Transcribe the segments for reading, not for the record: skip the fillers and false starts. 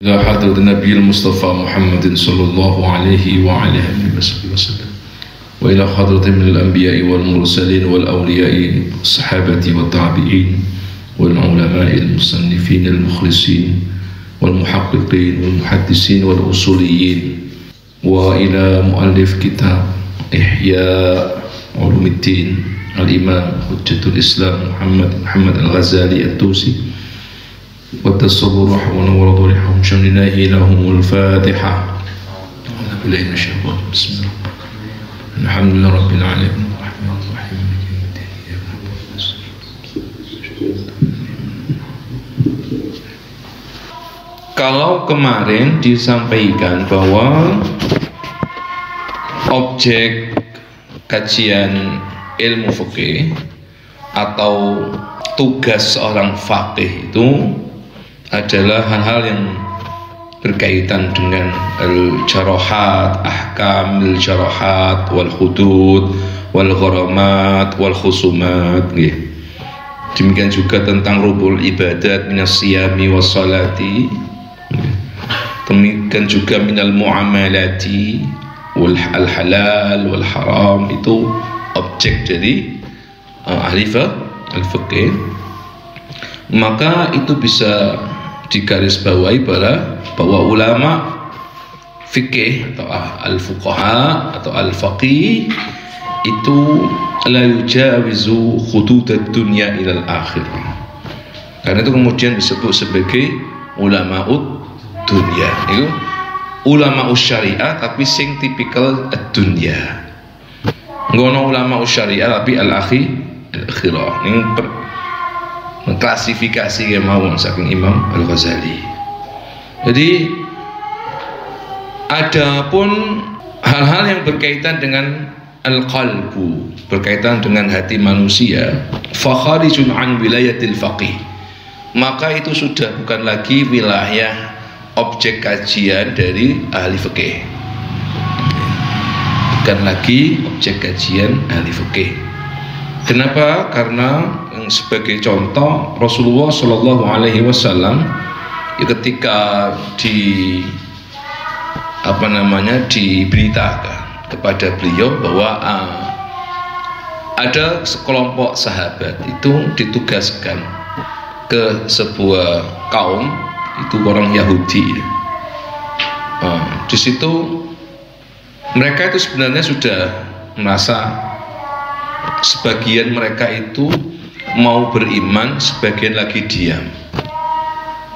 إلى حضرة النبي المصطفى محمد صلى الله عليه وعلى آله وسلم وإلى حضرة من الأنبياء والمرسلين والأولياء والصحابة والتابعين والعلماء المصنفين المخلصين والمحققين والمحدثين والأصوليين وإلى مؤلف كتاب إحياء علوم الدين الإمام حجة الإسلام محمد الغزالي الطوسي قدس روحه ونور ضريحهم شملناه لهم الفاتحة. أعوذ بالله من الشيطان بسم الله الحمد لله رب العالمين الرحمن الرحيم مالك يوم الدين إياك نعبد وإياك نستعين. Kalau kemarin disampaikan bahwa objek kajian ilmu fikih atau tugas seorang faqih itu adalah hal-hal yang berkaitan dengan al-jarahat, ahkam al-jarahat wal hudud wal gharamat wal khusumat gitu. Demikian juga tentang rubul ibadat minas siyami was salati, demikian juga minal muamalati wal halal wal haram, itu objek dari ahli al-fiqh. Maka itu bisa digarisbawahi bahwa ulama fikih atau al-fuqaha atau al-faqih itu la yujawizu hududad dunya ilal akhirah. Karena itu kemudian disebut sebagai ulama'ud dunya. Itu ulama syariah tapi sing tipikal dunya. Ngono ulama syariah tapi al-akhirah. Ini klasifikasi yang mawon saking Imam Al-Ghazali. Jadi adapun hal-hal yang berkaitan dengan al-qalbu, berkaitan dengan hati manusia, fa kharijun an wilayatil faqih, maka itu sudah bukan lagi wilayah objek kajian dari ahli fikih, bukan lagi objek kajian ahli fikih. Kenapa? Karena sebagai contoh Rasulullah Shallallahu Alaihi Wasallam ketika diberitakan kepada beliau bahwa ada sekelompok sahabat itu ditugaskan ke sebuah kaum, itu orang Yahudi. Di situ mereka itu sebenarnya sudah merasa sebagian mereka itu mau beriman, sebagian lagi diam.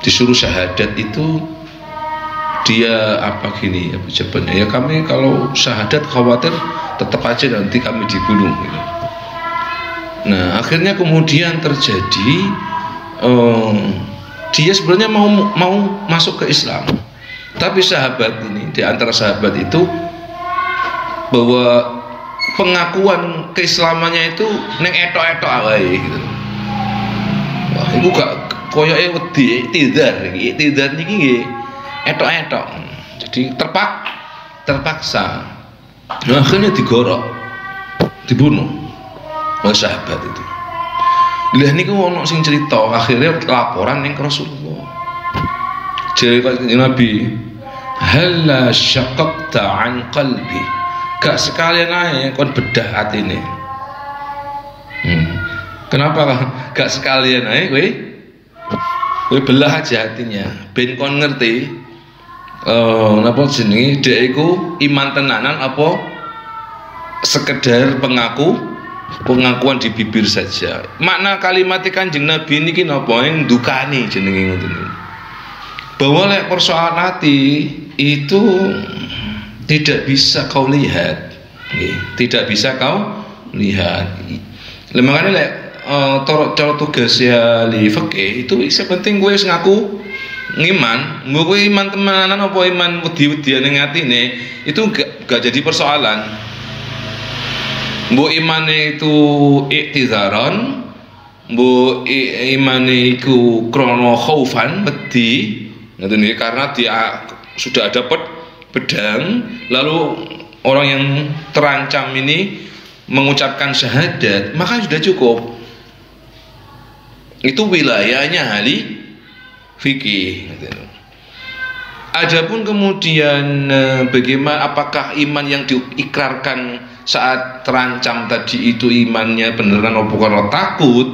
Disuruh syahadat itu dia jawabannya, ya kami kalau syahadat khawatir tetap aja nanti kami dibunuh gitu. Nah akhirnya kemudian terjadi dia sebenarnya mau masuk ke Islam, tapi sahabat ini, di antara sahabat itu, bahwa pengakuan keislamannya itu neng etok-etok awai gitu. Wah, itu gak koyoke wedi tidar niki nggih etok-etok. Jadi terpaksa. Nah, akhirnya digorok, dibunuh oleh sahabat itu. Lah niku ono sing cerita, akhirnya laporan ning Rasulullah. Jadi Nabi, "Halla syaqaqta an qalbi." Gak sekalian aja kon bedah atine. Kenapa gak sekalian aja kowe belah aja hatinya ben kon ngerti napa jenenge dhek iku iman tenanan apa sekedar pengakuan di bibir saja. Makna kalimat Kanjeng Nabi niki napa yang ndukani jenenge ngoten. Bahwa lek persoalan hati itu tidak bisa kau lihat, tidak bisa kau lihat. Makanya lek cara tugas ya li fikih itu sepenting gue ngaku ngiman, gue iman temenan apa iman wedi-wedian ning atine itu gak jadi persoalan. Mbok imane itu iktizaron, mbok imane iku krana khaufan wedi, ngoten iki, karena dia sudah ada pedang, lalu orang yang terancam ini mengucapkan syahadat, maka sudah cukup. Itu wilayahnya ahli fikih. Adapun kemudian bagaimana, apakah iman yang diikrarkan saat terancam tadi itu imannya beneran apa karena takut,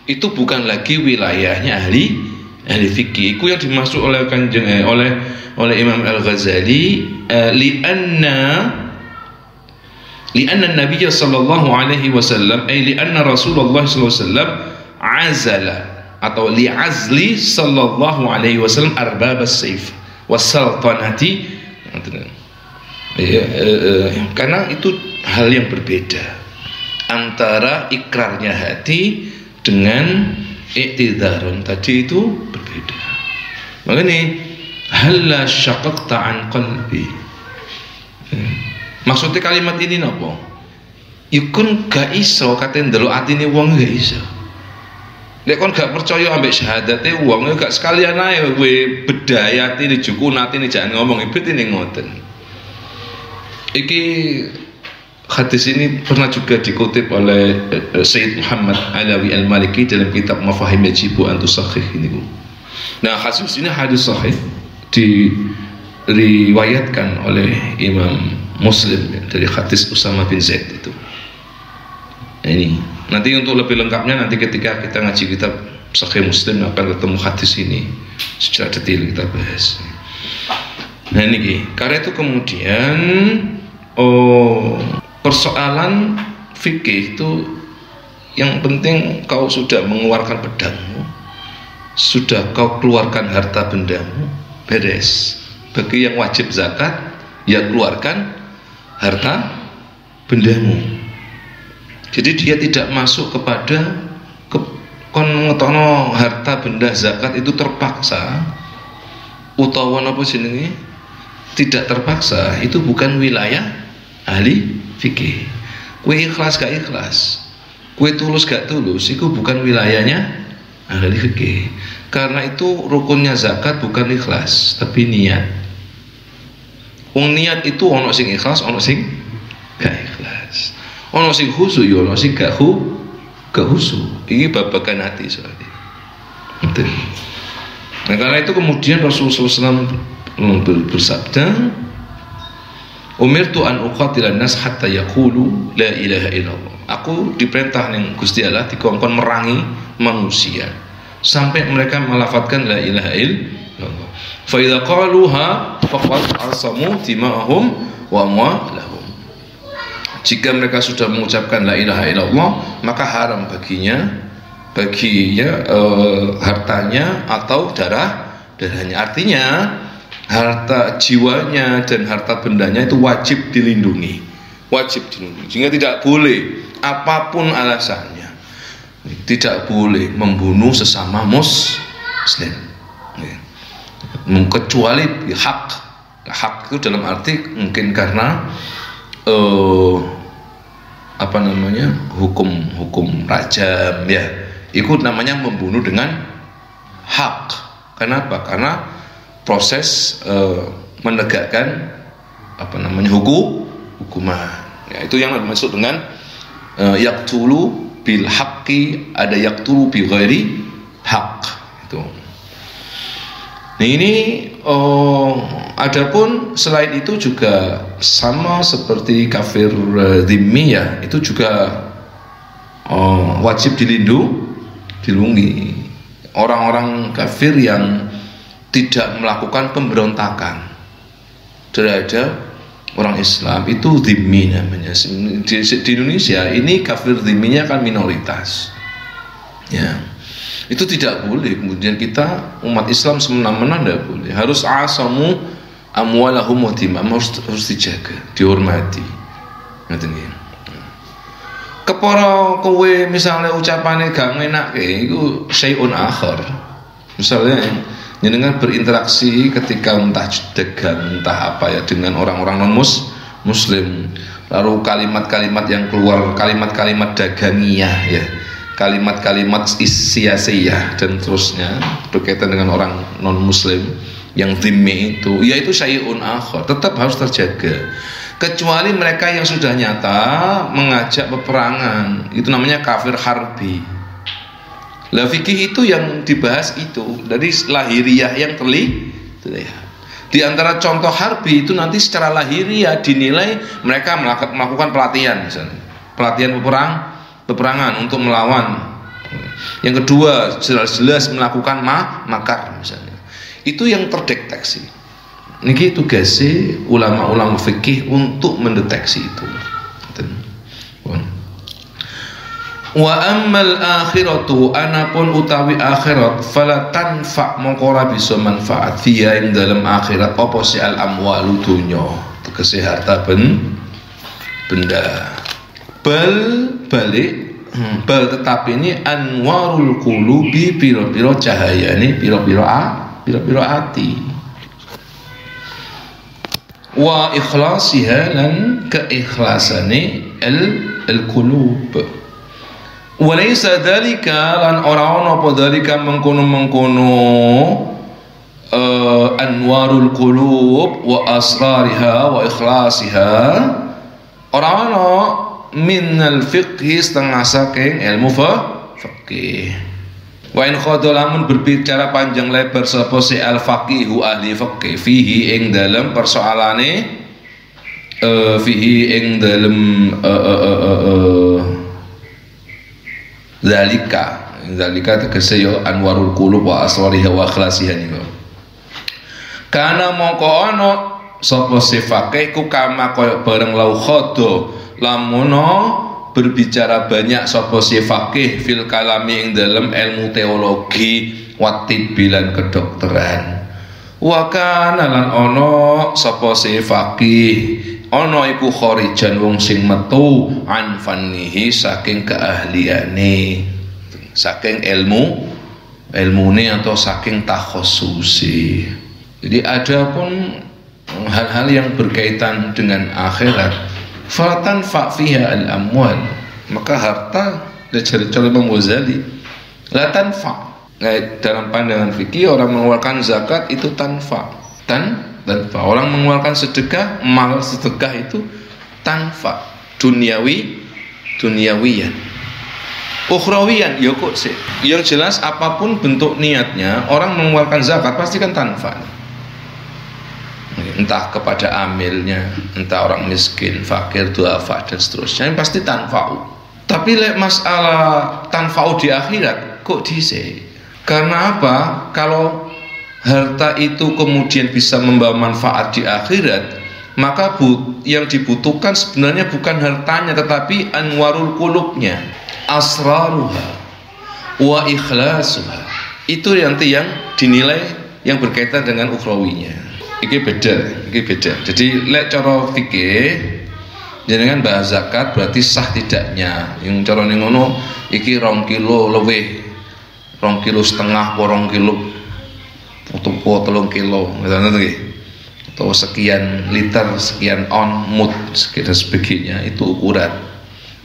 itu bukan lagi wilayahnya ahli fikih. Itu yang dimaksud oleh Kanjeng oleh Imam Al-Ghazali, lianna Nabi sallallahu alaihi wasallam lianna Rasulullah sallallahu alaihi wasallam azala atau li'azli sallallahu alaihi wasallam arbab as-saif was-sultanati, karena itu hal yang berbeda antara ikrarnya hati dengan i'tidharun tadi, itu berbeda. Makanya halla syaqaqta an qalbi, maksudnya kalimat ini napa? Ikun gak iso kate ndelok atine wong, gak iso. Nek kon gak percaya ambek syahadate wong, gak sekalian ae kowe bedaya atine jukun atine jangan ngomong ibet ini ngoten. Iki hadis ini pernah juga dikutip oleh Sayyid Muhammad Alawi Al-Maliki dalam kitab Mafahim Yajibu an Tusakhih ini. Nah, hadis ini hadis sahih, diriwayatkan oleh Imam Muslim dari hadis Usama bin Zaid itu. Nah, ini nanti untuk lebih lengkapnya nanti ketika kita ngaji kitab Sahih Muslim akan ketemu hadis ini secara detail kita bahas. Nah ini karena itu kemudian persoalan fikih itu yang penting kau sudah mengeluarkan pedangmu, sudah kau keluarkan harta bendamu, beres. Bagi yang wajib zakat, ya keluarkan harta bendamu. Jadi dia tidak masuk kepada kon ngetono harta benda zakat itu terpaksa utawa napa jenenge tidak terpaksa, itu bukan wilayah ahli fikih. Kue ikhlas gak ikhlas, kue tulus gak tulus, itu bukan wilayahnya ahli fikih. Karena itu rukunnya zakat bukan ikhlas tapi niat. Wong niat itu ono sing ikhlas, ono sing gak ikhlas. Ono sing khusu yo, ono sing gak khusu. Ini babagan hati soalnya. Nah karena itu kemudian Rasulullah SAW bersabda, umirtu an uqatilan nas hatta yaqulu la ilaha illallah. Aku diperintah ning Gusti Allah dikongkon merangi manusia sampai mereka melafadzkan la ilaha illallah. Fa idza qaluha faqad asamu dima'ahum wa amwalahum. Jika mereka sudah mengucapkan la ilaha illallah, maka haram baginya hartanya atau darahnya. Artinya harta jiwanya dan harta bendanya itu wajib dilindungi, sehingga tidak boleh apapun alasannya, tidak boleh membunuh sesama muslim, kecuali hak itu dalam arti mungkin karena hukum rajam ya, ikut namanya membunuh dengan hak. Kenapa? Karena proses menegakkan hukuman ya, itu yang dimaksud dengan yaqtulu bil haqqi, ada yaqtulu bi ghairi haq itu. Nah ini adapun selain itu juga sama seperti kafir dhimmi ya, itu juga wajib dilindungi. Orang-orang kafir yang tidak melakukan pemberontakan terhadap orang Islam itu dhimmi namanya. Di Indonesia ini kafir dhimminya kan minoritas ya. Itu tidak boleh. Kemudian kita umat Islam semena-mena tidak boleh. Harus asamu amwalahum wa dima'ahum, harus dijaga, dihormati. Ngerti. Kepara kowe misalnya ucapane gak enak iku syai'un akhar. Misalnya jenengan berinteraksi ketika entah dagang entah apa ya dengan orang-orang non muslim, lalu kalimat-kalimat yang keluar, kalimat-kalimat dagangiyah ya, kalimat-kalimat sia-sia dan terusnya berkaitan dengan orang non muslim yang dhimmi itu, yaitu syai'un akhar, tetap harus terjaga. Kecuali mereka yang sudah nyata mengajak peperangan, itu namanya kafir harbi. Lah fikih itu yang dibahas itu dari lahiriah yang terlihat. Di antara contoh harbi itu nanti secara lahiriah dinilai mereka melakukan pelatihan misalnya. Pelatihan peperangan untuk melawan. Yang kedua jelas-jelas melakukan makar misalnya. Itu yang terdeteksi. Niki tugasnya ulama-ulama fikih untuk mendeteksi itu. Wa ammal akhiratu anapun utawi akhirat fala tanfa mongko ora bisa manfaat fiha ing dalam akhirat apa si al amwalu dunya tegese harta benda bal tetap ini anwarul qulubi pira-pira cahayane pira-pira ati wa ikhlasiha lan keikhlasane al qulub. Walaysa dzalika lan ora ana apa dzalika mengkono-mengkono anwarul qulub wa asrariha wa ikhlasiha ora ana minal fiqhi setengah saking ilmu fikih. Wa in khadalamun berbicara panjang lebar sapa si al faqihu ahli fikih fihi ing dalam persoalane fihi ing dalam Zalika tegese yo anwarul qulub wa asrariha wa ikhlasiha niku. Kana mongko ana sapa sifake ku kama koyo bareng lau khodo lamuno berbicara banyak sapa sifake fil kalami ing dalam ilmu teologi watib bilan kedokteran. Wa kana lan ana sapa sifake ana iku kharijan wong sing metu an fannihi saking keahliane saking ilmune atau saking takhassusi. Jadi ada pun hal-hal yang berkaitan dengan akhirat falatan fa fiha al amwal maka harta dari Imam Ghazali la tanfa. Dalam pandangan fikih orang mengeluarkan zakat itu tanfa orang mengeluarkan sedekah mal sedekah itu tanfa duniawiyan ukhrawiyan ya kok sih yang jelas apapun bentuk niatnya orang mengeluarkan zakat pasti kan tanfa, entah kepada amilnya entah orang miskin fakir duafa dan seterusnya yang pasti tanfa'u. Tapi masalah tanfa'u di akhirat kok dhisik karena apa? Kalau harta itu kemudian bisa membawa manfaat di akhirat, maka yang dibutuhkan sebenarnya bukan hartanya tetapi anwarul qulubnya, asraruha wa ikhlasuha. Itu nanti yang dinilai yang berkaitan dengan ukhrawinya. Iki beda. Jadi lek cara fikih jenengan bahas zakat berarti sah tidaknya. Yang cara ning ngono iki 2 kilo lebih 2,5 kilo 2 kilo atau 3 kilo atau sekian liter sekian on mut sekian sebagainya itu ukuran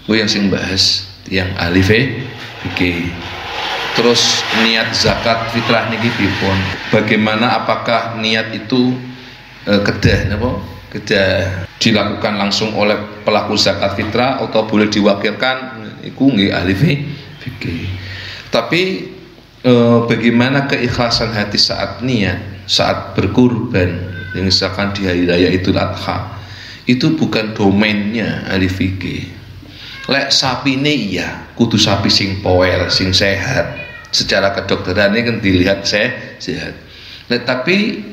itu yang sing bahas yang ahli fikih. Terus niat zakat fitrah niki pripun bagaimana apakah niat itu kedah dilakukan langsung oleh pelaku zakat fitrah atau boleh diwakilkan iku nggih ahli fikih. Tapi bagaimana keikhlasan hati saat niat, saat berkurban, yang misalkan di hari raya Idul Adha, itu bukan domainnya ahli fikih. Lek sapine iya, kudu sapi sing poel, sing sehat. Secara kedokteran ini kan dilihat sehat. Lek tapi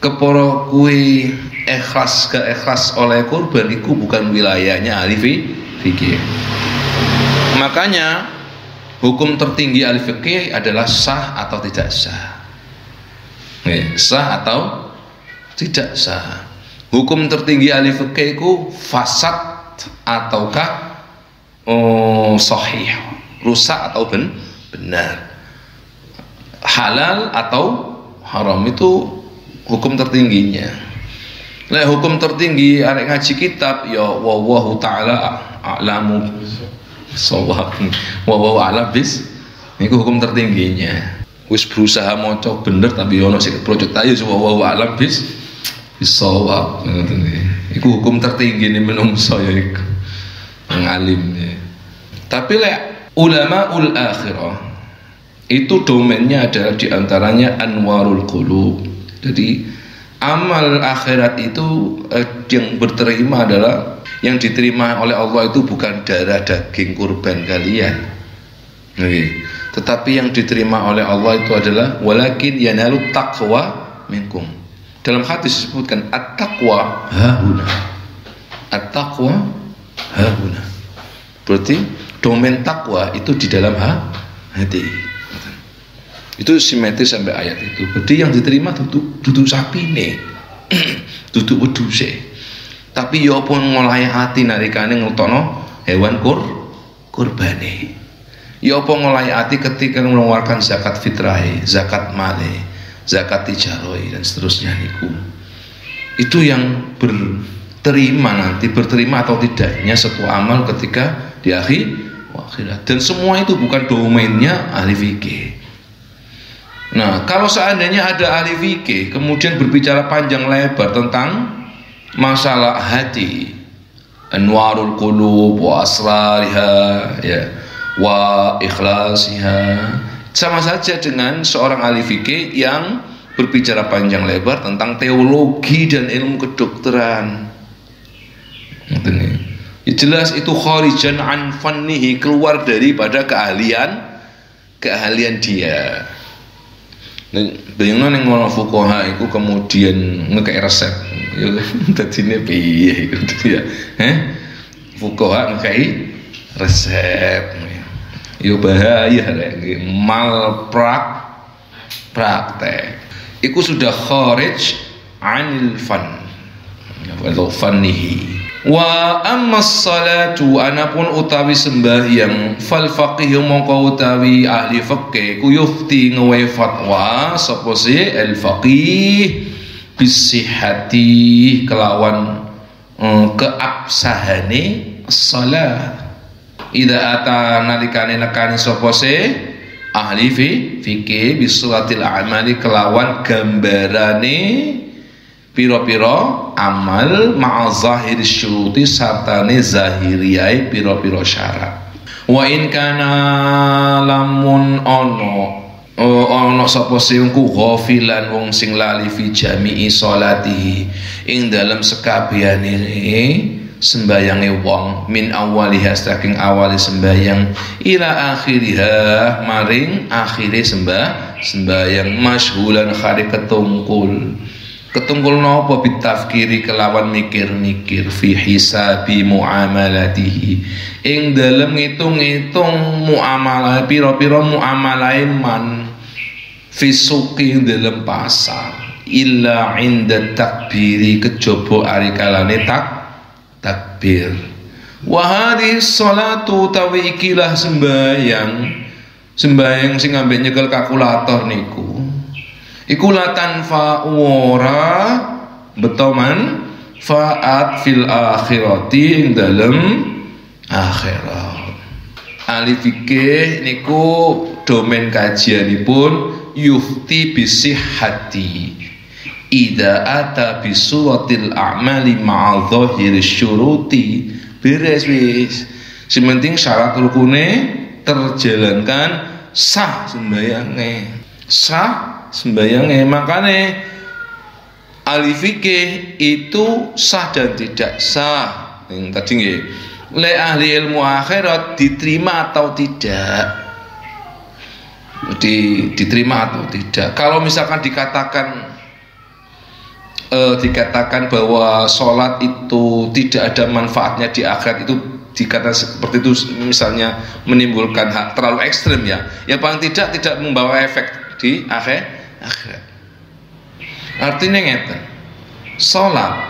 keporo kui ikhlas oleh kurban, itu bukan wilayahnya ahli fikih. Makanya hukum tertinggi ahli fikih adalah sah atau tidak sah. Sah atau tidak sah. Hukum tertinggi ahli fikih itu fasad ataukah sahih, rusak atau benar, halal atau haram, itu hukum tertingginya. Nah, hukum tertinggi arek ngaji kitab ya wallahu taala a'lamu shawab wa a'lam bis niku hukum tertingginya. Wis berusaha maca bener tapi ono sing project ayo wa a'lam bis shawab ngoten iki. Iku hukum tertinggi ne menungso ya iku ngalim ya. Tapi lek ulamaul akhirah itu domainnya adalah diantaranya anwarul qulub. Jadi amal akhirat itu yang berterima adalah yang diterima oleh Allah itu bukan darah daging kurban kalian, tetapi yang diterima oleh Allah itu adalah walakin yanalut taqwa minkum. Dalam hadis disebutkan at-taqwa hahuna, at-taqwa hahuna, berarti domain takwa itu di dalam hati. Itu simetris sampai ayat itu. Jadi yang diterima duduk sapi nih, duduk wedhuse. Tapi ya apa ngolahi hati narikane ngutokno hewan kurbane. Ya apa ngolahi hati ketika mengeluarkan zakat fitrahe, zakat male, zakat tijaroi dan seterusnya niku. Itu yang berterima atau tidaknya satu amal ketika di akhirat. Dan semua itu bukan domainnya ahli fikih. Nah, kalau seandainya ada ahli fikih kemudian berbicara panjang lebar tentang masalah hati, anwarul qulub wa asrariha, ya, wa ikhlasiha, sama saja dengan seorang ahli fikih yang berbicara panjang lebar tentang teologi dan ilmu kedokteran. Ya, jelas itu kharijan an fannihi, keluar daripada keahlian dia. Bayangno ning ngono fuqaha iku kemudian ngekek resep. Ya dadine piye gitu ya. Fuqaha ngekek resep. Ya bahaya rek, praktek. Iku sudah kharij anil fan. Atau fannihi. Wa ammas salatu, anapun utawi sembahyang, fal faqih mongko utawi ahli fikih ku yufti ngewe fatwa sapa si al faqih bisihhati kelawan keabsahane salat. Idza ata nalikane nekani sapa si ahli fikih bisuratil a'mali kelawan gambarane piro-piro amal ma'azahir syuruti sartane zahiriyai piro-piro syarat. Wa in kana lamun ono sapa sing ku ghafilan wong sing lali fi jami'i sholatihi ing dalem sekabehane sembayange wong min awaliha saking awali sembayang ila akhiriha maring akhire sembayang masyhulan khari ketungkul napa bitafkiri kelawan mikir-mikir fi hisabi muamalatihi ing dalem ngitung-ngitung muamalah pira-pira muamalahe man fi suqi ing dalem pasar illa inda takbiri kejaba arikalane takbir wa hadhihi sholatu tawi ikilah sembayang sing ambek nyekel kalkulator niku iku la tanfa wara betoman faat fil akhirati ing dalem akhirat. Ahli fikih niku domain kajianipun yufti bisihhati idza ata bisuratil a'mali ma'a dhahiri syuruti. Beres wis. Sing penting syarat rukune terjalankan, sah sembayange. Makane ahli fikih itu sah dan tidak sah. Yang tadi nggih, le ahli ilmu akhirat diterima atau tidak, diterima atau tidak. Kalau misalkan dikatakan bahwa sholat itu tidak ada manfaatnya di akhirat, itu dikatakan seperti itu, misalnya menimbulkan hak terlalu ekstrim ya. Yang paling tidak membawa efek di akhirat. Artinya ngeten, sholat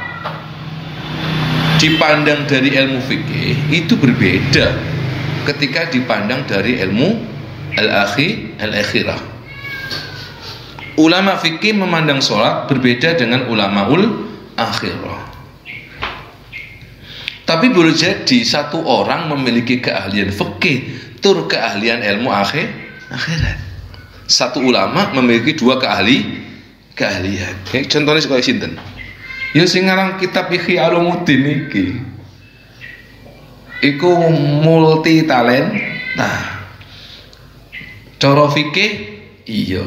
dipandang dari ilmu fikih itu berbeda ketika dipandang dari ilmu al-akhirah. Ulama fikih memandang sholat berbeda dengan ulamaul akhirah. Tapi boleh jadi satu orang memiliki keahlian fikih tur keahlian ilmu akhirat. Satu ulama memiliki dua keahlian. Contohnya seperti sinten? Ya sing aran kitab Ihya Ulumuddin iki. Iku multi talent. Nah, cara fikih iya.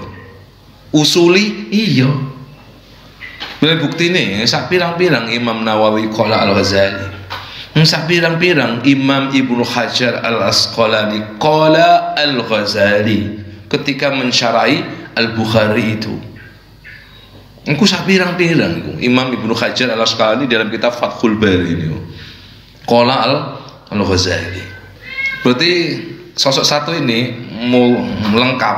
Usuli iya. Bukti nih, sak pirang-pirang Imam Nawawi qala Al-Ghazali, sak pirang-pirang Imam Ibnu Hajar Al-Asqalani qala Al-Ghazali ketika mensyarahi Al-Bukhari itu. Engko sak pirang-pirang Imam Ibnu Hajar Al-Asqalani dalam kitab Fathul Bari ini qala Al-Ghazali. Berarti sosok satu ini lengkap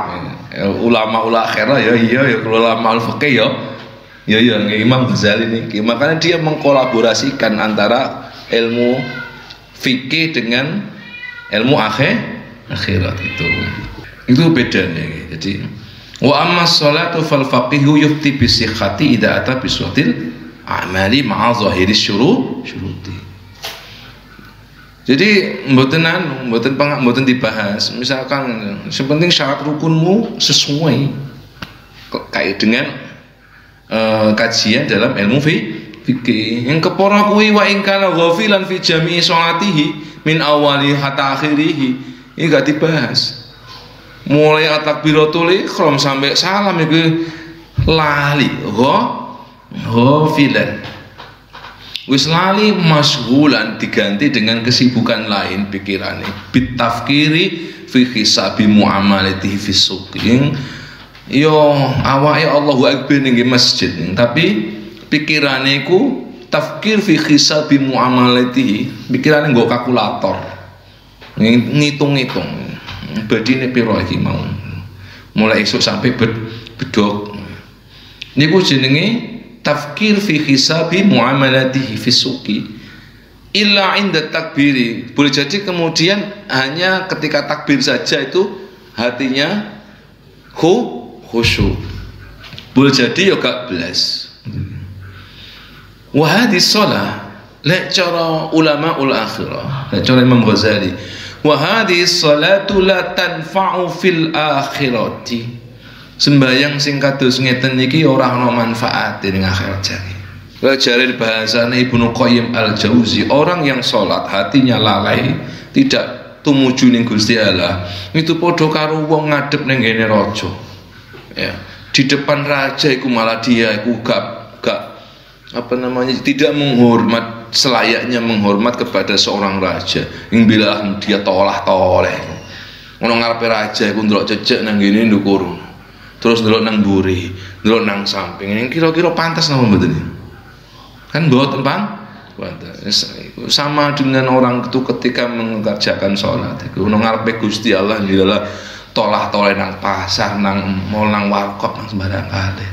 ulama akhirah ya ulama al-fiqih ya Imam Ghazali ini. Makanya dia mengkolaborasikan antara ilmu fikih dengan ilmu akhirat itu beda nih. Jadi wa amma sholatu fal faqihu yufti bi sihhati idza ata bi suwatil amali ma'a zahiri syuruti. Jadi mboten dibahas. Misalkan sepenting syarat rukunmu sesuai kayak dengan kajian dalam ilmu fikih. Yang kepara kuwi wa in kana ghafilan fi jami'i sholatihi min awali hatta akhirih. Ini gak dibahas. Mulai at-takbiratul ihram sampai salam itu lali, ghafilan. Wis lali masghulan diganti dengan kesibukan lain pikirane. Bitafkiri fi hisabi muamalatihi fi suqin. Yo awake Allahu Akbar ning masjid tapi pikirane iku tafkir fi hisabi muamalatihi, pikirane nggo kalkulator ngitung-ngitung badine piro iki mau mulai esuk sampai bedok niku jenenge tafkir fi hisabi muamalatihi fi suqi illa inda takbiri. Boleh jadi kemudian hanya ketika takbir saja itu hatinya khusyuk. Boleh jadi ya gak belas. Wa hadis shalah la cara ulama ul akhirah, la cara Imam Ghazali. Wa hadis salatu la tanfa'u fil akhirati. Sembayang sing kados ngeten niki ora ana manfaate ning akhirat jare. Jare bahasane Ibnu Qayyim Al-Jauzi, orang yang salat hatinya lalai, tidak tumuju ning Gusti Allah, itu padha karo wong ngadep ning ngene raja. Ya, di depan raja iku malah dia iku gak tidak menghormat selayaknya menghormat kepada seorang raja. Yang bilang dia tolah-toleh. Ono ngarepe raja iku ndelok cecek nang ngene ndukur. Terus ndelok nang mburi, ndelok nang samping. Yang kira-kira pantas napa mboten? Kan mboten pantas. Sama dengan orang itu ketika mengerjakan sholat iku ono ngarepe Gusti Allah adalah tolah-toleh nang pasar, nang mall, nang warkop, nang sembarang kali.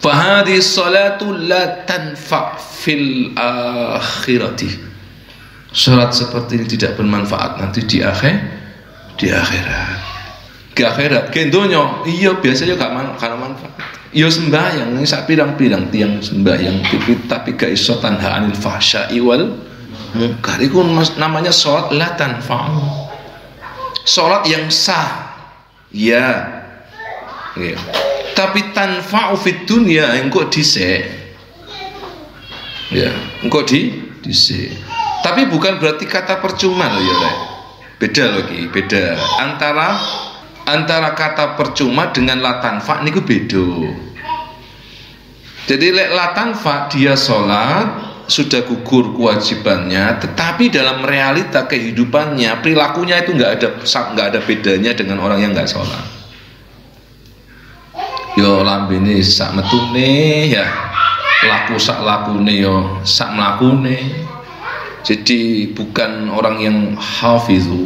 Fahadi salatu la tanfa' fil akhirati. Salat seperti ini tidak bermanfaat nanti di akhirat. Ke akhirat, ke dunya, iya biasanya gak manfaat. Iya sembahyang, ini sak pirang-pirang tiang sembahyang tapi gak iso tanha anil fahsya'i wal munkar. Iku namanya salat la tanfa'. Salat yang sah, ya, tapi tanfa'u fid dunya engko dhisik, ya, engko dhisik. Tapi bukan berarti kata percuma loh ya, beda lagi, beda antara kata percuma dengan la tanfa' niku beda. Jadi lek la tanfa' dia salat sudah gugur kewajibannya, tetapi dalam realita kehidupannya perilakunya itu nggak ada bedanya dengan orang yang nggak sholat. Yo lambene sak metune ya, laku sak lakune yo sak mlakune. Jadi bukan orang yang hafizu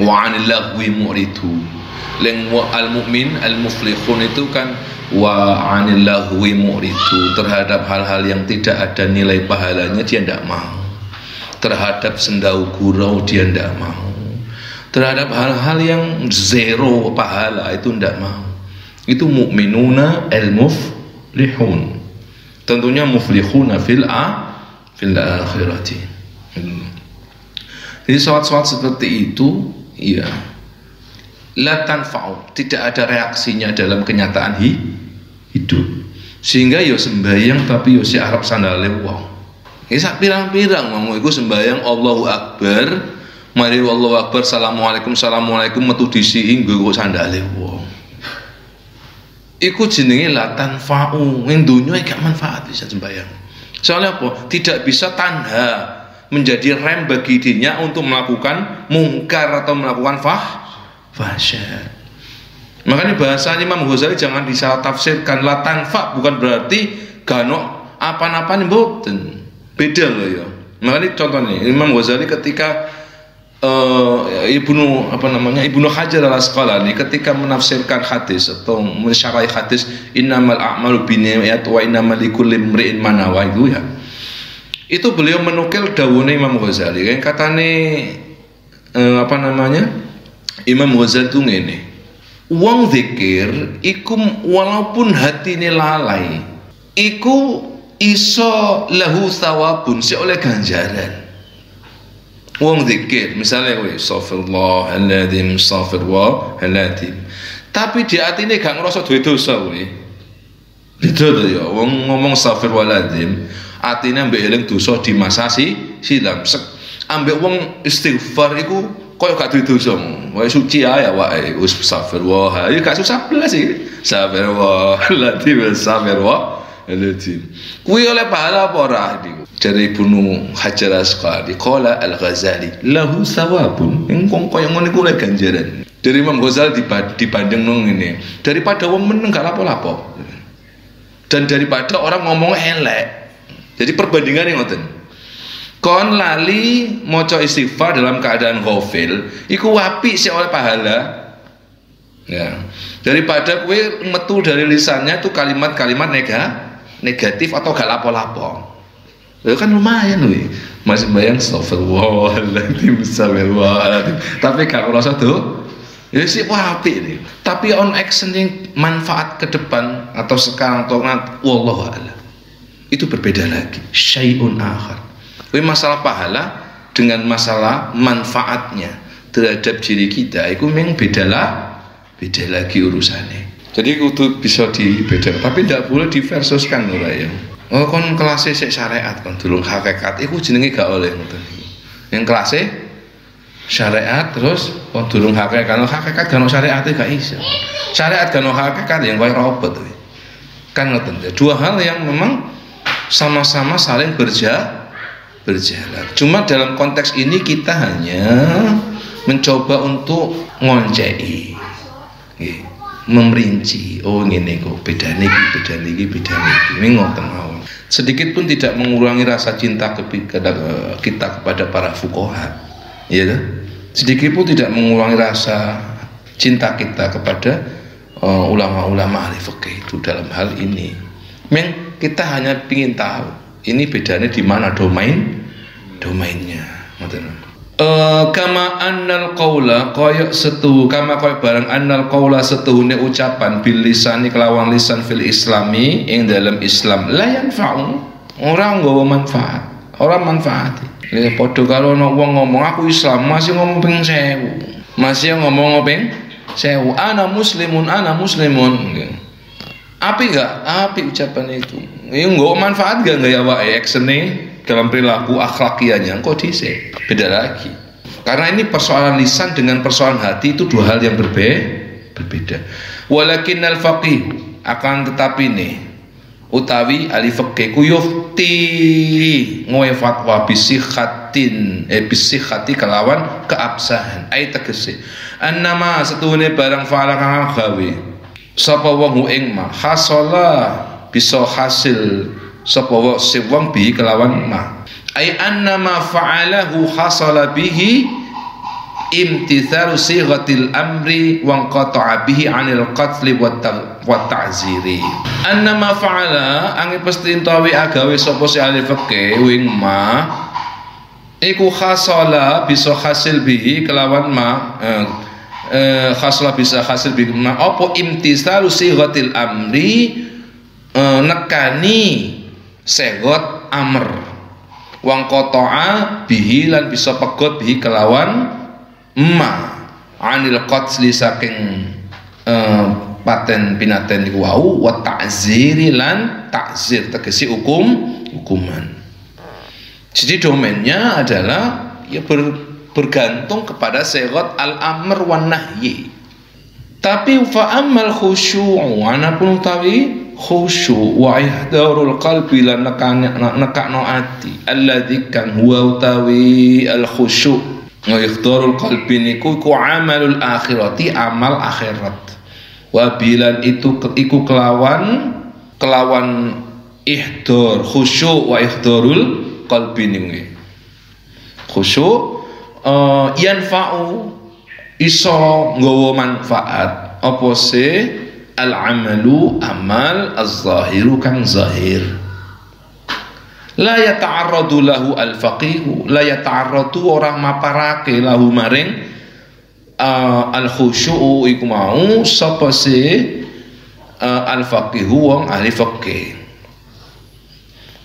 wa 'anil lagwi mu'ridu. Leng al mukmin al muflihun itu kan wa 'anil lahwi mu'ridu, terhadap hal-hal yang tidak ada nilai pahalanya dia tidak mau, terhadap sendau gurau dia tidak mau, terhadap hal-hal yang zero pahala itu tidak mau. Itu mukminuna al-muflihun, tentunya muflihuna fil akhirati. Jadi sholat-sholat seperti itu ya la tanfa'u, tidak ada reaksinya dalam kenyataan hidup, sehingga yo sembahyang tapi yo si Arab sandale wong. Sak pirang-pirang wong iku sembahyang Allahu Akbar, mari Allahu Akbar assalamualaikum metu disihi nggo sandale wong. iku jenenge la tanfa'u, ning donya gak manfaat bisa sembahyang. Soalnya apa? Tidak bisa tanha, menjadi rem bagi dirinya untuk melakukan mungkar atau melakukan fahsyat. Makanya bahasanya Imam Ghazali jangan disalah tafsirkan. La tanfa bukan berarti gano apa-apa nih mboten. Beda loh ya. Makanya contohnya Imam Ghazali ketika Ibnu Hajar al-Asqalani ketika menafsirkan hadis atau mensyarah hadis innamal a'malu binniyat wa innamal likulli imri'in ma nawa itu beliau menukil dawuhnya Imam Ghazali yang katane Imam Ghazali itu ngene, wong zikir iku walaupun hatine lalai iku iso lahu thawabun, si oleh ganjaran. Wong zikir misalnya kowe astaghfirullahaladzim astaghfirullahaladzim, tapi di atine gak ngerasa duwe dosa kowe. Itu tuh ya, wong ngomong astaghfirullahaladzim atine mbek eling dosa di masa silam. Ambek wong istighfar iku koyo gak duwe dosa. Wae suci ae awake wis astaghfirullah. Ya gak susah blas iki. Astaghfirullahaladzim astaghfirullahaladzim. Kuwi oleh pahala apa ora iki? Dari Ibnu Hajar al-Asqalani qala al-Ghazali lahu thawabun, engkong koyo ngono iku oleh ganjaran. Dari Imam Ghazali dibanding nang ngene, daripada wong meneng gak lapo-lapo dan daripada orang ngomong elek. Jadi perbandingannya ngoten, kon lali maca istighfar dalam keadaan ghafil iku apik sik oleh pahala ya, daripada kowe metu dari lisannya itu kalimat-kalimat negatif atau gak lapo-lapo. Itu kan lumayan nih, masih bayang astagfirullahaladzim, tapi gak ngerasa tuh, ya sih apik nih. Tapi on action yang manfaat ke depan atau sekarang atau nanti, wallahu a'lam, itu berbeda lagi. Syai'un akhar. Tapi masalah pahala dengan masalah manfaatnya terhadap diri kita, itu memang beda lagi urusannya. Jadi itu bisa dibedakan, tapi tidak boleh diversuskan loh ya. Oh kon kelasnya sik syariat kon durung hakikat iku jenenge gak oleh ngoten niku. Yang kelasnya syariat terus kon durung hakikat. Kalau hakikat gak ono syariate gak iso. Syariat gak ono hakikat yang koyo robot kuwi. Kan ngoten. Dua hal yang memang sama-sama saling berjalan. Cuma dalam konteks ini kita hanya mencoba untuk ngoncei. Nggih. Memerinci, oh ngene kok beda niki ini ngoten mawon. Sedikit pun tidak mengurangi rasa cinta kita kepada para fuqaha, ya kan? Sedikit pun tidak mengurangi rasa cinta kita kepada ulama-ulama ahli fikih itu dalam hal ini. Memang kita hanya ingin tahu ini bedanya di mana domainnya, ngoten. Kama annal qaula koyok setu kama koyok barang annal qaula setuhune ucapan bil lisani kelawan lisan fil islami ing dalam Islam la yanfa'u, orang nggawa manfaat, orang manfaati. Ya padha karo ana wong ngomong aku Islam masih ngomong ping 1000, masih ngomong ping 1000 ana muslimun api gak api ucapan itu ya nggawa manfaat gak ya wae aksene dalam perilaku akhlakiannya kok dhisik beda lagi. Karena ini persoalan lisan dengan persoalan hati itu dua hal yang berbeda. Walakinnal faqih akan tetapi nih utawi ahli fikih yufti ngowe fatwa bisihhati kelawan keabsahan ai tegese annama setuhune barang fa'ala kang gawe sapa wong ing ma hasala bisa hasil sapa wong bi kelawan ma ai annama fa'alahu hasala bihi imtithalu sighatil amri wa qata'a bihi 'anil qatli wa ta'ziri. Annama fa'ala angin pasti entawi agawe sapa si ahli fikih wing ma iku hasala bisa hasil bihi kelawan ma hasala bisa hasil bihi ma apa imtithalu sighatil amri nekani segot amr wang qata'a bihi lan bisa pegot bihi kelawan ma anil qatli saking paten pinaten iku wau wa ta'ziri lan ta'zir tegese hukuman. Jadi domainnya adalah ya bergantung kepada sigat al-amr wan nahyi. Tapi fa ammal khusyu'u anapun utawi khusyuk wa ihdarul qalbi lan nekakno ati alladzi kan huwa utawi al khusyuk wa ihdarul qalbi niku ku amalul akhirati amal akhirat wa bilan itu iku kelawan ihdar khusyuk wa ihdarul qalbi niku khusyuk yanfa'u iso nggawa manfaat apa se al amalu amal az-zahiru kang zahir la yata'arradu lahu al faqih la yata'arradu orang maparake lahu maring al khusyu'u iku mau sapa se al faqih wong ahli fikih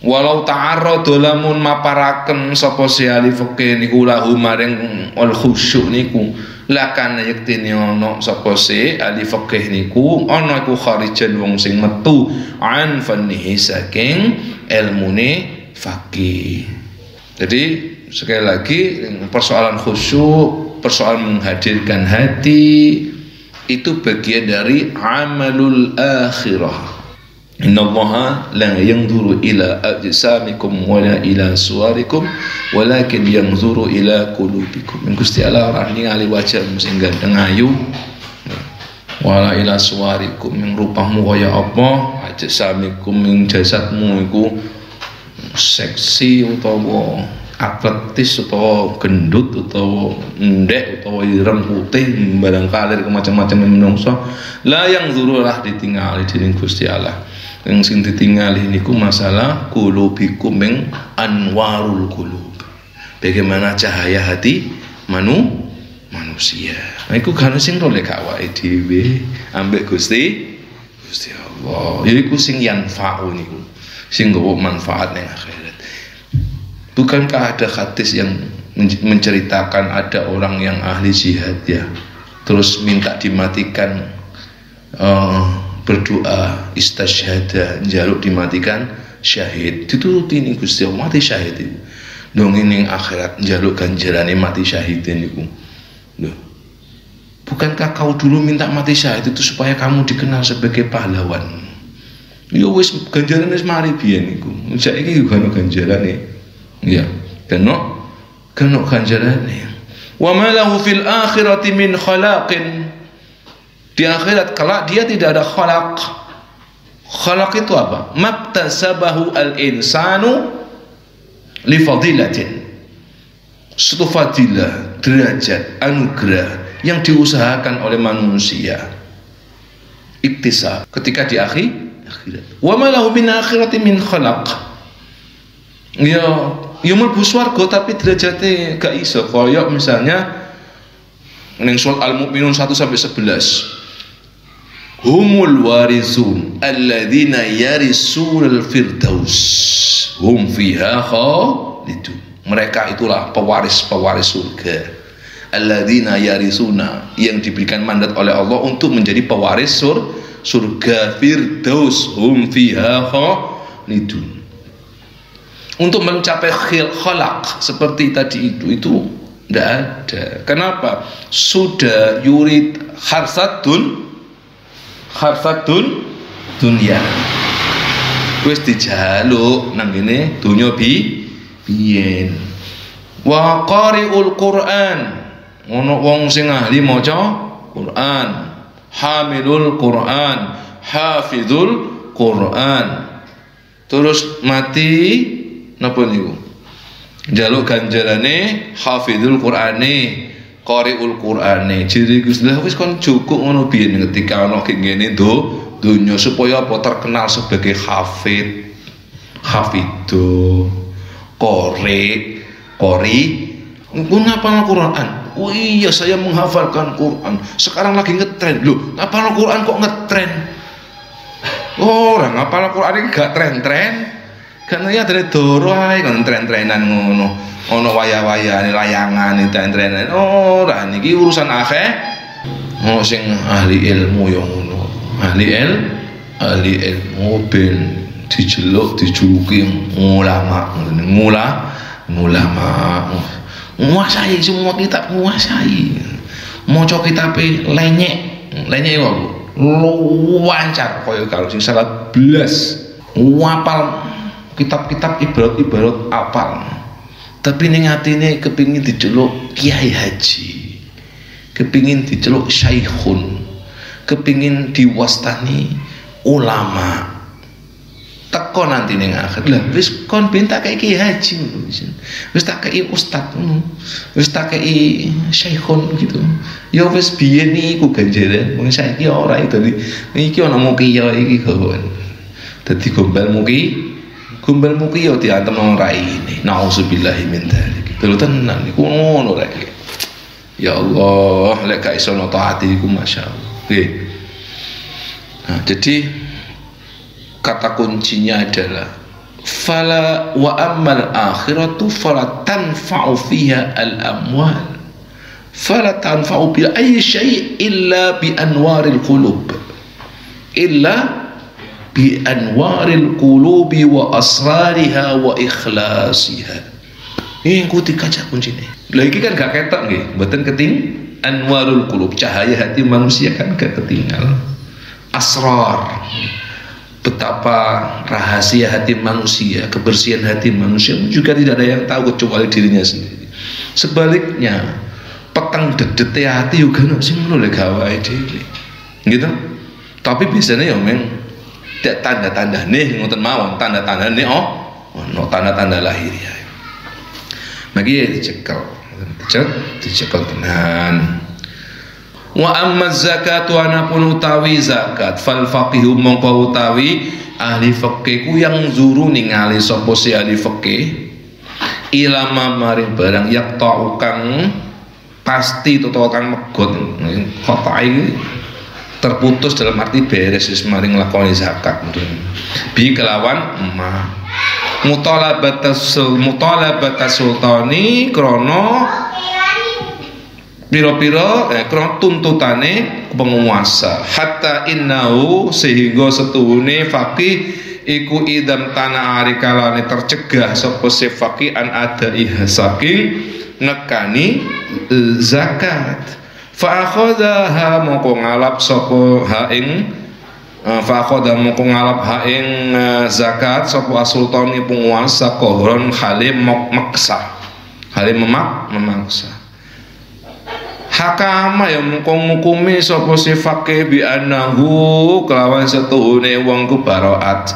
walau ta'arradu lamun maparaken sapa se ahli fikih niku lahu maring al khusyuk niku lakan yektine ana sapa se ahli fikih niku ana iku kharijan wong sing metu an fannihi saking ilmune fikih. Jadi sekali lagi persoalan khusyuk, persoalan menghadirkan hati itu bagian dari amalul akhirah. Innallaha la yanzuru ila ajsamikum wala ila suwarikum walakin yanzuru ila qulubikum. Gusti Allah ora ningali wajahmu sing gandeng ayu wala ila suwarikum yang rupamu kaya apa ajsamikum yang jasadmu iku seksi utawa atletis utawa gendut utawa ndek utawa ireng putih barang kalir macam-macam menungso la yanzuru lah ditingali dening Gusti Allah. Yang sing ditingali niku masalah qulubikum ming anwarul qulub. Bagaimana cahaya hati manusia. Nah, iku kan sing oleh awake dhewe ambek Gusti Allah. Ya iku sing yanfa'u niku. Sing nggawa manfaat ning akhirat. Bukankah ada hadis yang menceritakan ada orang yang ahli jihad ya, terus minta dimatikan berdoa istasyhada njaluk dimatikan syahid dituruti ning Gusti Allah mati syahid itu dong ning akhirat njaluk ganjarane mati syahid niku lho bukankah kau dulu minta mati syahid itu supaya kamu dikenal sebagai pahlawan ya wis ganjarane wis mari biyen niku saiki juga ono ganjarane ya kena ganjarane wa ma lahu fil akhirati min khalaqin. Di akhirat kelak dia tidak ada khalaq. Khalaq itu apa? Maktasabahu al-insanu li fadilatin. Suatu fadilah, derajat, anugerah yang diusahakan oleh manusia. Iktisab ketika di akhirat. Wa ma lahu min akhirati min khalaq. Ya mlebu swarga tapi derajate gak iso. Kaya misalnya ning surat Al-Mu'minun 1 sampai 11. Humul warizun alladzina yarisul firdaus hum fiha khalidun. Mereka itulah pewaris surga. Alladzina yarisuna yang diberikan mandat oleh Allah untuk menjadi pewaris surga firdaus hum fiha khalidun. Untuk mencapai khalaq seperti tadi itu tidak ada. Kenapa? Sudah yurid harsatun dunya. Wis dijaluk nang kene donya biyen. Wa qari'ul Qur'an. Ono wong sing ahli maca Qur'an, hamilul Qur'an, hafizul Qur'an. Terus mati napa niku? Jaluk ganjarane hafizul Qur'ane, qari'ul Qur'ane. Jadi Gusti Allah wis kon cukup ngono biyen ketika ana kene donya supaya apa terkenal sebagai hafid, hafidu, qori. Ngapal Quran. Oh iya saya menghafalkan Quran. Sekarang lagi ngetren. Loh, ngapal Quran kok ngetren? Orang ngapal Quran iki gak tren-tren. Karena ya dari doro ae kan tren-trenan ngono. Ono waya-wayane layangan tren-trenan. Ora niki urusan akhir. Ono sing ahli ilmu yo ngono. Ahli ilmu ben dijeluk dijuluki ulama. Menguasai semua kitab, menguasai. Maca kitabe lenyek lainnya iku lancar kaya karo sing salah blas ngapal kitab-kitab ibarat-ibarat apal tapi ning atine kepingin diceluk kiai haji, kepingin diceluk syaikhun, kepingin diwastani ulama. Teko nanti ning akhir lah wis kon binta kayak kiai haji wis tak kei ustad wis tak kei syaikhun gitu ya wis biyen iku ganjaran wong saiki ora iki ana mukiya iki kawan dadi gombal mukiya diantem nang raine nauzubillahi min dzalik terus tenan iku ngono rek ya Allah lek gak iso taati iku masyaallah nggih. Nah jadi kata kuncinya adalah fala wa ammal akhiratu fala tanfa'u fiha al amwal fala tanfa'u bi ayyi syai' illa bi anwaril qulub wa asrariha wa ikhlasiha. Ini ku dikaca kuncine. Lah iki kan gak ketok nggih, mboten keting anwarul qulub, cahaya hati manusia kan gak ketinggal. Asrar, betapa rahasia hati manusia, kebersihan hati manusia juga tidak ada yang tahu kecuali dirinya sendiri. Sebaliknya, peteng dedete hati juga nggak sih menolak gawe dhewe. Gitu. Tapi biasanya ya meng tidak tanda-tanda nih ngoten mawon, tanda-tanda nih no tanda-tanda lahir ya. Magi dicekel tenan. Wa amma zakatu anapun utawi zakat fal faqihu mongko utawi ahli fikih ku yang zuru ningali sapa si ahli fikih ilama maring barang yak ta'u kang pasti utawa kang megot qata'i terputus dalam arti beres wis maring lakoni zakat bi kelawan mutalabatas sultani krana piro-piro krono tuntutane penguasa hatta innahu sehingga setuhune faqih iku idam tanah arikalane tercegah sapa se faqih an adaiha saking nekani zakat fa akhadha moko ngalap sapa ha ing zakat sapa sultani penguasa kohron halim memaksa hakama ya mukumi sapa sifake bi annahu kelawan setuhune wong ku baroat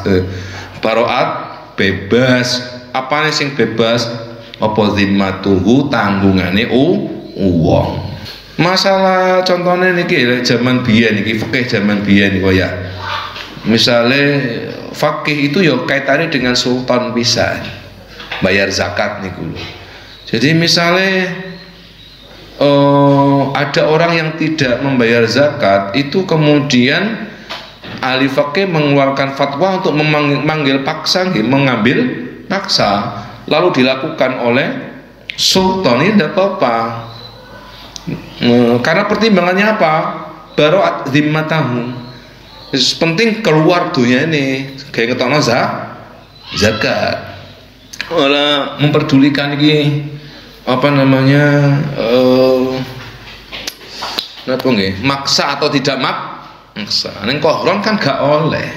bebas apane sing bebas apa zimmatuhu tanggungane wong masalah contohnya niki zaman biyen niki fikih zaman biyen niku ya misale fikih itu ya kaitannya dengan sultan pisan bayar zakat niku lho jadi misale ada orang yang tidak membayar zakat itu kemudian ahli fikih mengeluarkan fatwa untuk mengambil paksa lalu dilakukan oleh sultan ini tidak apa-apa karena pertimbangannya apa baro'at zimmatahu penting keluar dunia ini kayak ketokno zakat malah memperdulikan ini apa namanya maksa atau tidak maksa neng kohron kan gak oleh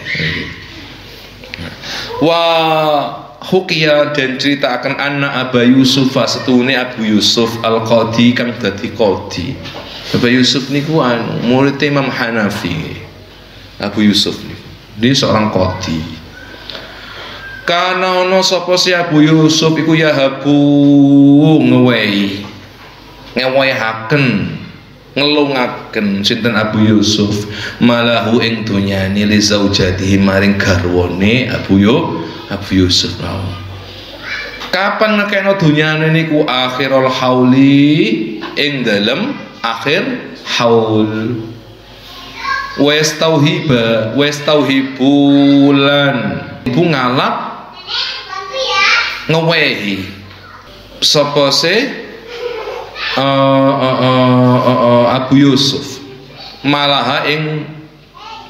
hukia dan cerita akan anak Aba Yusuf setune Abu Yusuf al-Qadi kang dadi qadi Abu Yusuf niku murid Imam Hanafi Abu Yusuf niku dia seorang qadi kana ono sapa si Abu Yusuf iku ya habu ngewehaken ngelungaken sinten Abu Yusuf malahu ing dunyane li zaujatihi maring garwane Abu Yusuf mau kapan ngekeno dunyane niku akhirul hauli ing dalem akhir haul westauhibulan ibu ngalap ngewehi sapa se Abu Yusuf malaha ing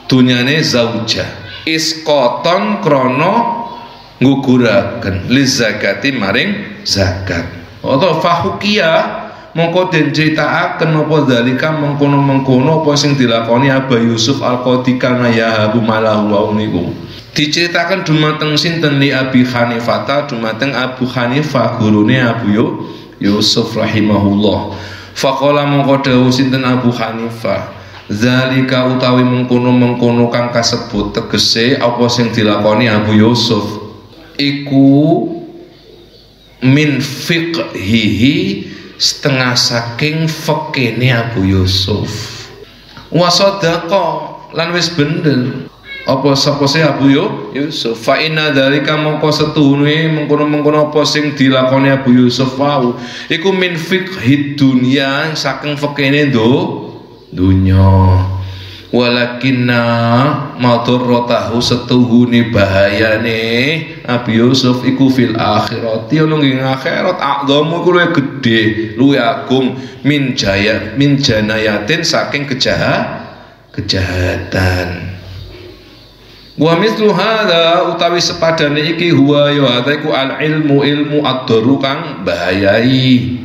dunyane zauja iskoton krono nguguraken li zakati maring zakat atau fahukia mongko den critakaken apa zalika mengkono-mengkono apa sing dilakoni Abu Yusuf Al-Qadhi kana yahabu malahu wa niku diceritakan dumateng sinten li Abi Hanifah dumateng Abu Hanifah gurune Abu Yusuf rahimahullah. Faqala mongko dawuh sinten Abu Hanifah zalika utawi mengkono-mengkono kang kasebut tegese apa sing dilakoni Abu Yusuf iku min fiqhihi setengah saking fikine Abu Yusuf wa sadaqa lan wis bener apa sapa sih Abu Yusuf fa inna dzalika mongko setuhune mengkono-mengkono apa sing dilakoni Abu Yusuf wau iku min fiqhid dunya saking fikine dunya walakinna madharratahu setuhune bahayane Abu Yusuf iku fil akhirati ono ing akhirat a'dhamu iku luwih gedhe luwih agung min janayatin saking kejahatan. Wa mithlu hadza utawi sepadane iki huwa ya iku al ilmu ad-daru kang bahayai.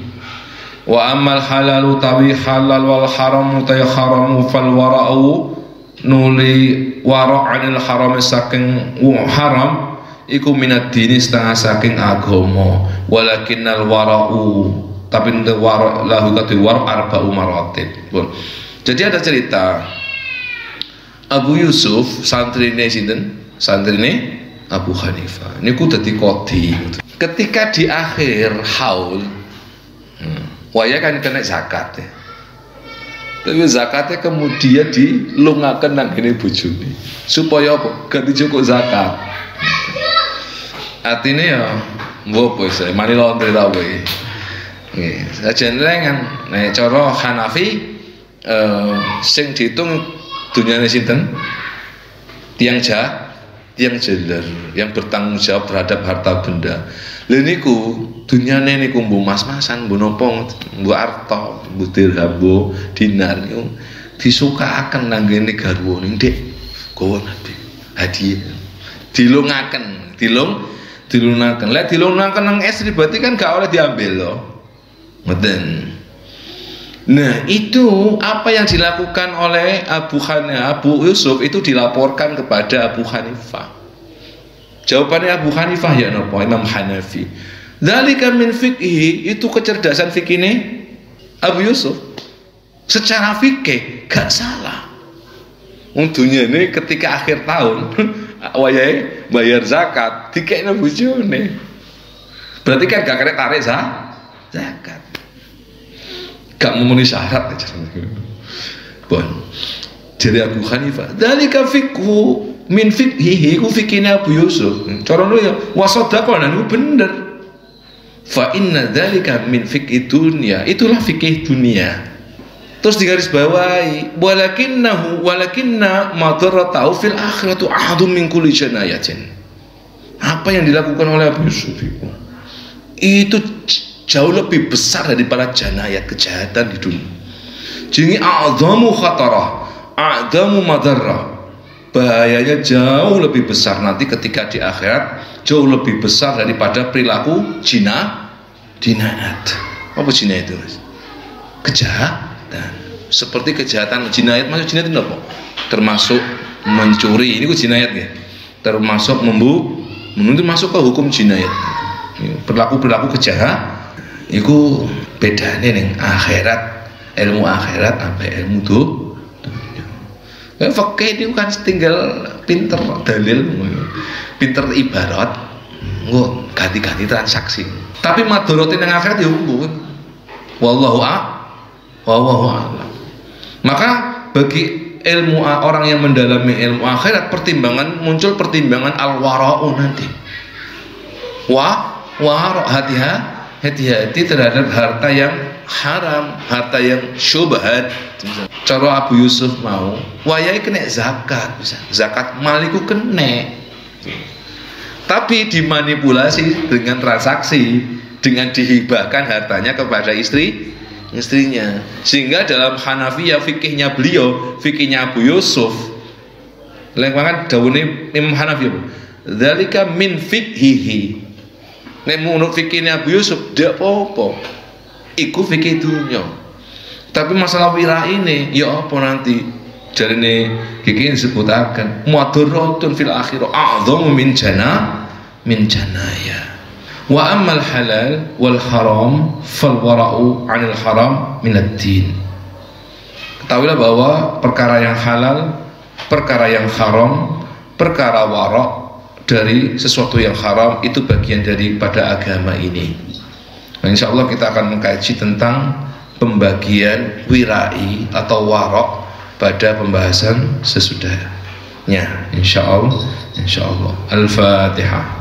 Wa amal halal utawi halal wal haram utawi haram fal wara'u nuli wara' anil haram saking haram iku minad dini setengah saking agama walakinnal wara'u tapi wara' lahu katu wara' arba'u maratib. Jadi ada cerita Abu Yusuf santrine sinten? Santrine Abu Hanifah. Niku dadi qadhi. Ketika di akhir haul, waya kan kena zakat ya. Tapi zakatnya kemudian dilungaken nang ngene bojone. Supaya apa? Ganti cukup zakat. Artinya ya mbok wis mani lontre ta kowe. Nggih, sajen lengan nek cara Hanafi sing dihitung dunyane sinten? Tiang jeler yang bertanggung jawab terhadap harta benda. Lha niku dunyane niku mbuh mas-masan, mbuh napa, mbuh arta, mbuh dirham, mbuh dinar niku disukaaken nang ngene garwane, Dik. Gawa Nabi. Hadiah. Dilungaken. Lah dilungaken nang istri berarti kan gak oleh diambil loh. Ngoten. Nah itu apa yang dilakukan oleh Abu Yusuf itu dilaporkan kepada Abu Hanifah. Jawabannya Abu Hanifah ya nopo Imam Hanafi. Dzalika min fiqhi itu kecerdasan fikine Abu Yusuf. Secara fikih gak salah. Untuknya ini ketika akhir tahun wayahe bayar zakat dikekno bojone. Berarti kan gak kena tarik zakat. Gak memenuhi syarat bon. Jadi Abu Hanifah dzalika fiqhu min fiqhihi ku fikine Abu Yusuf cara lu ya wasadaqa niku bener fa inna dzalika min fiqhi dunya itulah fikih dunia. Terus digarisbawahi walakinna madarratahu fil akhiratu ahadun min kulli janayatin. Apa yang dilakukan oleh Abu Yusuf itu jauh lebih besar daripada janayat kejahatan di dunia. Jadi a'dhamu khatarah, a'dhamu madarrah. Bahayanya jauh lebih besar nanti ketika di akhirat, jauh lebih besar daripada perilaku jinayat. Apa jinayat itu, Mas? Kejahatan. Seperti kejahatan jinayat, maksud jinayat itu apa? Termasuk mencuri, ini jinayat ya. Termasuk menuntut masuk ke hukum jinayat. Perilaku kejahatan iku bedane ning akhirat, ilmu akhirat sampai ilmu dunya. Fikih itu kan tinggal pinter dalil, pinter ibarat, nggo ganti-ganti transaksi. Tapi madharate ning akhirat ya mbuh. Wallahu a'lam. Maka bagi orang yang mendalami ilmu akhirat muncul pertimbangan al-wara'u nanti. Hati-hati terhadap harta yang haram, harta yang syubhat. Cara Abu Yusuf mau, wayai kena zakat, zakat maliku kena. Tapi dimanipulasi dengan transaksi, dengan dihibahkan hartanya kepada istrinya. Sehingga dalam Hanafiyah fikihnya beliau, fikihnya Abu Yusuf, lengkangan dawune Imam Hanafi, dzalika min fiqhihi. Nek menurut fikirnya Abu Yusuf ndak apa-apa. iku fikih dunya. Tapi masalah wira ini ya apa nanti jarine iki disebutaken mudaratun fil akhirah a'dhamu min janaya. Wa ammal halal wal haram fal wara'u 'anil haram minad din. Ketahuilah bahwa perkara yang halal, perkara yang haram, perkara wara' dari sesuatu yang haram itu bagian daripada agama ini. Nah, insya Allah kita akan mengkaji tentang pembagian wirai atau wara' pada pembahasan sesudahnya. Insya Allah. Al-Fatihah.